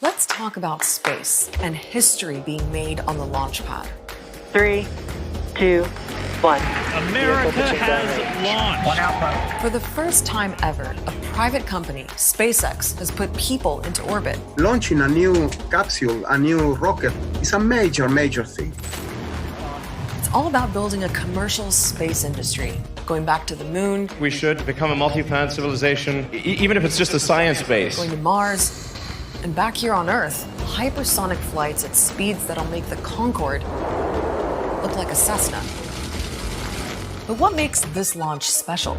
Let's talk about space and history being made on the launch pad. 3, 2, 1. America has launched. One outpost. For the first time ever, a private company, SpaceX, has put people into orbit. Launching a new capsule, a new rocket, is a major thing. It's all about building a commercial space industry, going back to the moon. We should become a multi-planet civilization, even if it's just a science base. Going to Mars, and back here on Earth, hypersonic flights at speeds that'll make the Concorde look like a Cessna. But what makes this launch special?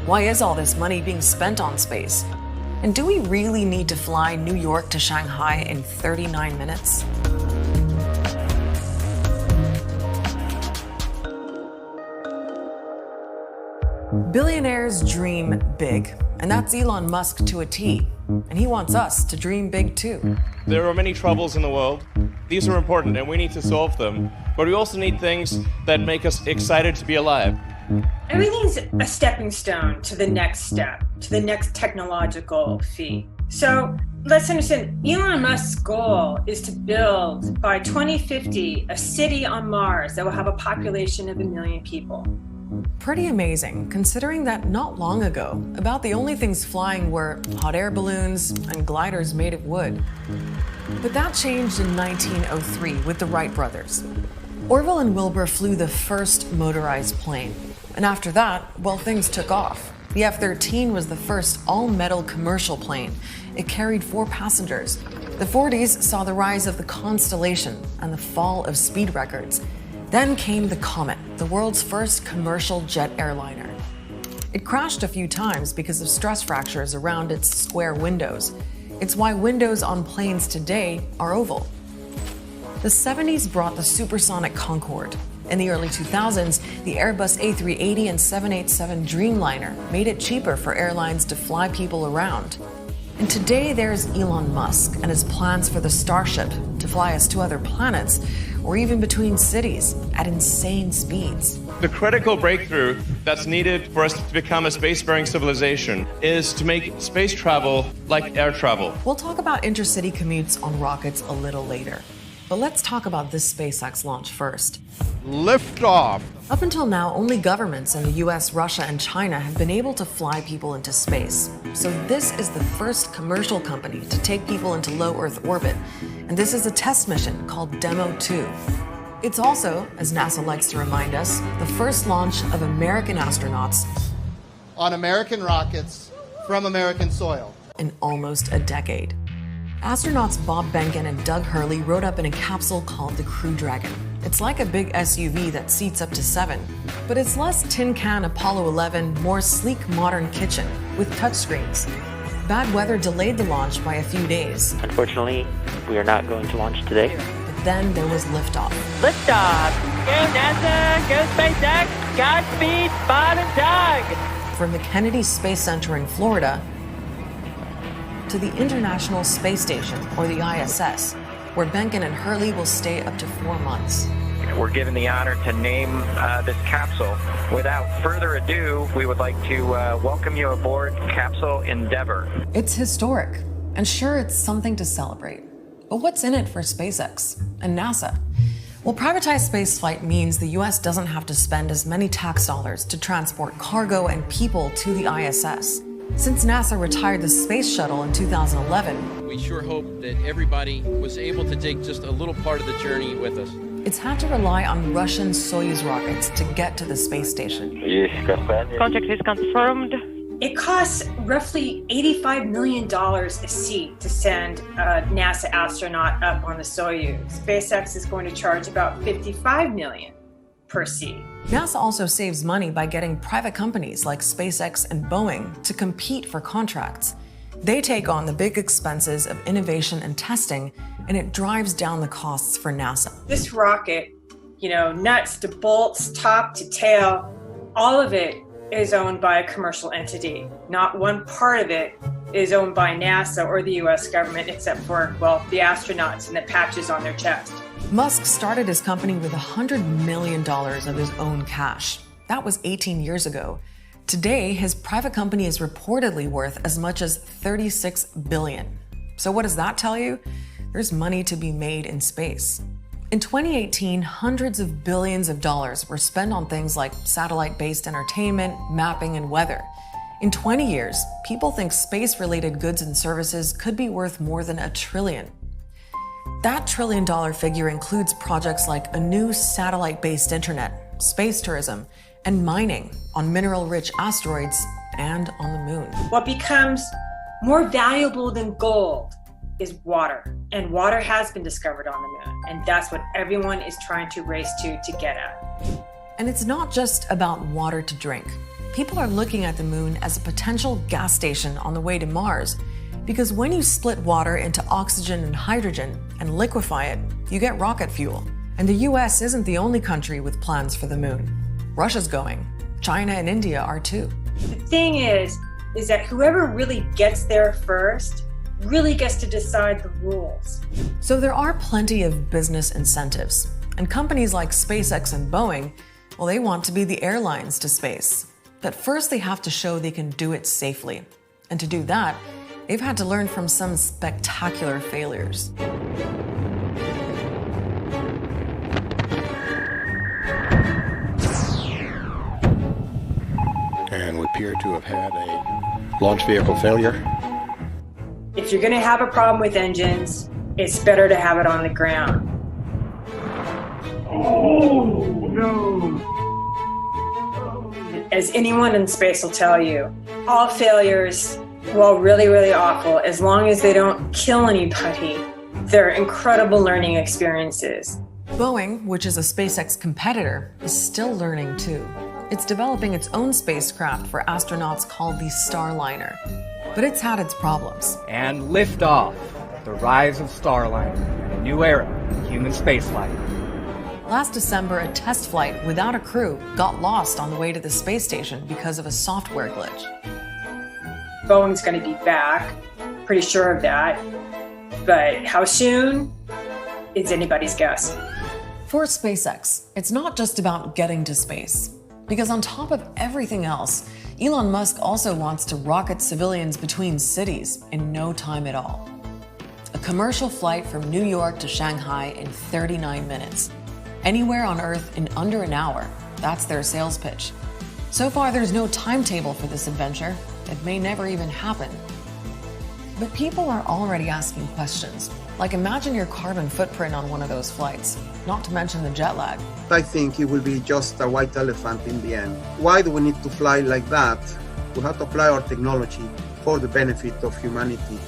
Why is all this money being spent on space? And do we really need to fly New York to Shanghai in 39 minutes? Billionaires dream big, and that's Elon Musk to a T. And he wants us to dream big too. There are many troubles in the world. These are important and we need to solve them. But we also need things that make us excited to be alive. Everything's a stepping stone to the next step, to the next technological feat. So let's understand, Elon Musk's goal is to build by 2050 a city on Mars that will have a population of 1 million people. Pretty amazing, considering that not long ago, about the only things flying were hot air balloons and gliders made of wood. But that changed in 1903 with the Wright brothers. Orville and Wilbur flew the first motorized plane. And after that, well, things took off. The F-13 was the first all-metal commercial plane. It carried 4 passengers. The 40s saw the rise of the Constellation and the fall of speed records. Then came the Comet, the world's first commercial jet airliner. It crashed a few times because of stress fractures around its square windows. It's why windows on planes today are oval. The 70s brought the supersonic Concorde. In the early 2000s, the Airbus A380 and 787 Dreamliner made it cheaper for airlines to fly people around. And today there's Elon Musk and his plans for the Starship to fly us to other planets or even between cities at insane speeds. The critical breakthrough that's needed for us to become a spacefaring civilization is to make space travel like air travel. We'll talk about intercity commutes on rockets a little later. But let's talk about this SpaceX launch first. Liftoff. Up until now, only governments in the US, Russia, and China have been able to fly people into space. So this is the first commercial company to take people into low Earth orbit. And this is a test mission called Demo 2. It's also, as NASA likes to remind us, the first launch of American astronauts on American rockets from American soil in almost a decade. Astronauts Bob Behnken and Doug Hurley rode up in a capsule called the Crew Dragon. It's like a big SUV that seats up to 7, but it's less tin can Apollo 11, more sleek modern kitchen with touchscreens. Bad weather delayed the launch by a few days. Unfortunately, we are not going to launch today. But then there was liftoff. Liftoff! Go NASA! Go SpaceX! Godspeed, Bob and Doug! From the Kennedy Space Center in Florida to the International Space Station, or the ISS, where Behnken and Hurley will stay up to 4 months. We're given the honor to name this capsule. Without further ado, we would like to welcome you aboard Capsule Endeavour. It's historic, and sure, it's something to celebrate. But what's in it for SpaceX and NASA? Well, privatized spaceflight means the US doesn't have to spend as many tax dollars to transport cargo and people to the ISS. Since NASA retired the space shuttle in 2011, we sure hope that everybody was able to take just a little part of the journey with us. It's had to rely on Russian Soyuz rockets to get to the space station. Contract is confirmed. It costs roughly $85 million a seat to send a NASA astronaut up on the Soyuz. SpaceX is going to charge about $55 million per seat. NASA also saves money by getting private companies like SpaceX and Boeing to compete for contracts. They take on the big expenses of innovation and testing, and it drives down the costs for NASA. This rocket, nuts to bolts, top to tail, all of it is owned by a commercial entity. Not one part of it is owned by NASA or the US government, except for, the astronauts and the patches on their chest. Musk started his company with $100 million of his own cash. That was 18 years ago. Today, his private company is reportedly worth as much as $36 billion. So what does that tell you? There's money to be made in space. In 2018, hundreds of billions of dollars were spent on things like satellite-based entertainment, mapping, and weather. In 20 years, people think space-related goods and services could be worth more than $1 trillion. That $1 trillion figure includes projects like a new satellite-based internet, space tourism, and mining on mineral-rich asteroids and on the moon. What becomes more valuable than gold is water. And water has been discovered on the moon. And that's what everyone is trying to race to get at. And it's not just about water to drink. People are looking at the moon as a potential gas station on the way to Mars, because when you split water into oxygen and hydrogen and liquefy it, you get rocket fuel. And the US isn't the only country with plans for the moon. Russia's going. China and India are too. The thing is that whoever really gets there first really gets to decide the rules. So there are plenty of business incentives. And companies like SpaceX and Boeing, well, they want to be the airlines to space. But first they have to show they can do it safely. And to do that, they've had to learn from some spectacular failures. And we appear to have had a launch vehicle failure. If you're going to have a problem with engines, it's better to have it on the ground. Oh, no. As anyone in space will tell you, all failures, while really, really awful, as long as they don't kill anybody, they're incredible learning experiences. Boeing, which is a SpaceX competitor, is still learning too. It's developing its own spacecraft for astronauts called the Starliner. But it's had its problems. And liftoff, the rise of Starliner, a new era in human spaceflight. Last December, a test flight without a crew got lost on the way to the space station because of a software glitch. Boeing's going to be back, pretty sure of that. But how soon is anybody's guess. For SpaceX, it's not just about getting to space. Because on top of everything else, Elon Musk also wants to rocket civilians between cities in no time at all. A commercial flight from New York to Shanghai in 39 minutes. Anywhere on Earth in under an hour. That's their sales pitch. So far, there's no timetable for this adventure. It may never even happen. But people are already asking questions. Like, imagine your carbon footprint on one of those flights, not to mention the jet lag. I think it will be just a white elephant in the end. Why do we need to fly like that? We have to apply our technology for the benefit of humanity.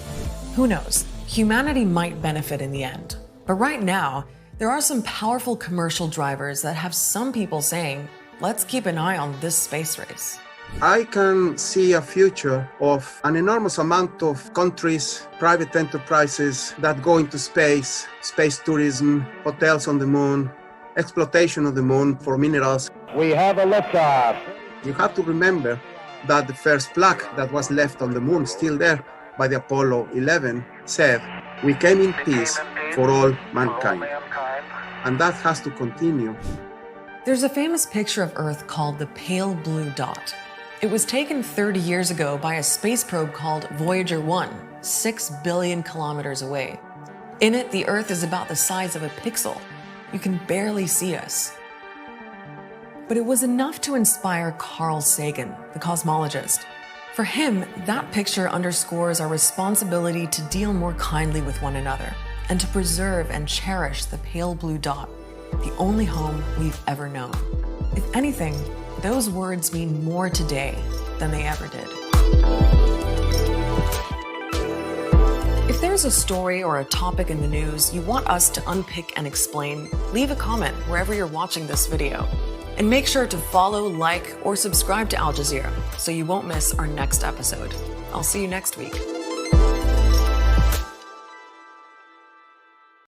Who knows? Humanity might benefit in the end. But right now, there are some powerful commercial drivers that have some people saying, let's keep an eye on this space race. I can see a future of an enormous amount of countries, private enterprises that go into space, space tourism, hotels on the moon, exploitation of the moon for minerals. We have a liftoff. You have to remember that the first plaque that was left on the moon, still there by the Apollo 11, said, "We came in peace for all mankind." And that has to continue. There's a famous picture of Earth called the pale blue dot. It was taken 30 years ago by a space probe called Voyager 1, 6 billion kilometers away. In it, the Earth is about the size of a pixel. You can barely see us. But it was enough to inspire Carl Sagan, the cosmologist. For him, that picture underscores our responsibility to deal more kindly with one another and to preserve and cherish the pale blue dot, the only home we've ever known. If anything, those words mean more today than they ever did. If there's a story or a topic in the news you want us to unpick and explain, leave a comment wherever you're watching this video. And make sure to follow, like, or subscribe to Al Jazeera so you won't miss our next episode. I'll see you next week.